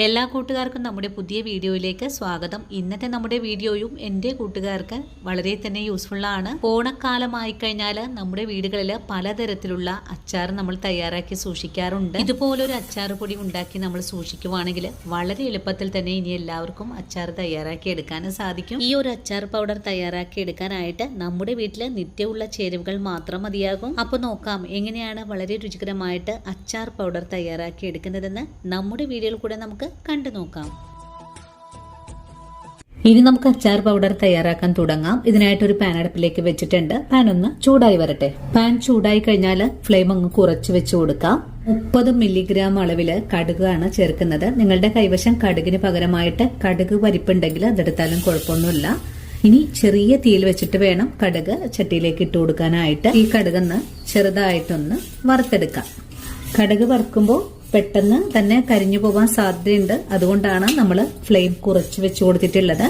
എല്ലാ കൂട്ടുകാർക്കും നമ്മുടെ പുതിയ വീഡിയോയിലേക്ക് സ്വാഗതം. ഇന്നത്തെ നമ്മുടെ വീഡിയോയും എൻ്റെ കൂട്ടുകാർക്ക് വളരെ തന്നെ യൂസ്ഫുൾ ആണ്. ഓണക്കാലമായി കഴിഞ്ഞാൽ നമ്മുടെ വീടുകളിൽ പലതരത്തിലുള്ള അച്ചാർ നമ്മൾ തയ്യാറാക്കി സൂക്ഷിക്കാറുണ്ട്. ഇതുപോലൊരു അച്ചാർ പൊടി ഉണ്ടാക്കി നമ്മൾ സൂക്ഷിക്കുവാണെങ്കിൽ വളരെ എളുപ്പത്തിൽ തന്നെ ഇനി എല്ലാവർക്കും അച്ചാർ തയ്യാറാക്കി എടുക്കാനും സാധിക്കും. ഈ ഒരു അച്ചാർ പൗഡർ തയ്യാറാക്കി എടുക്കാനായിട്ട് നമ്മുടെ വീട്ടിൽ നിത്യമുള്ള ചേരുവകൾ മാത്രം മതിയാകും. അപ്പോൾ നോക്കാം എങ്ങനെയാണ് വളരെ രുചികരമായിട്ട് അച്ചാർ പൗഡർ തയ്യാറാക്കി എടുക്കുന്നതെന്ന് നമ്മുടെ വീഡിയോയിൽ കൂടെ നമുക്ക് കണ്ടു നോക്കാം. ഇനി നമുക്ക് അച്ചാർ പൗഡർ തയ്യാറാക്കാൻ തുടങ്ങാം. ഇതിനായിട്ടൊരു പാൻ അടുപ്പിലേക്ക് വെച്ചിട്ടുണ്ട്. പാൻ ഒന്ന് ചൂടായി വരട്ടെ. പാൻ ചൂടായി കഴിഞ്ഞാൽ ഫ്ലെയിം അങ്ങ് കുറച്ച് വെച്ച് കൊടുക്കാം. 30 മില്ലിഗ്രാം അളവില് കടുകാണ് ചേർക്കുന്നത്. നിങ്ങളുടെ കൈവശം കടുകിന് പകരമായിട്ട് കടുക് പരിപ്പുണ്ടെങ്കിൽ അതെടുത്താലും കുഴപ്പമൊന്നുമില്ല. ഇനി ചെറിയ തീയിൽ വെച്ചിട്ട് വേണം കടുക് ചട്ടിയിലേക്ക് ഇട്ട് കൊടുക്കാനായിട്ട്. ഈ കടുകൊന്ന് ചെറുതായിട്ടൊന്ന് വറുത്തെടുക്കാം. കടുക് വറുക്കുമ്പോൾ പെട്ടെന്ന് തന്നെ കരിഞ്ഞു പോകാൻ സാധ്യതയുണ്ട്. അതുകൊണ്ടാണ് നമ്മൾ ഫ്ലെയിം കുറച്ച് വെച്ച് കൊടുത്തിട്ടുള്ളത്.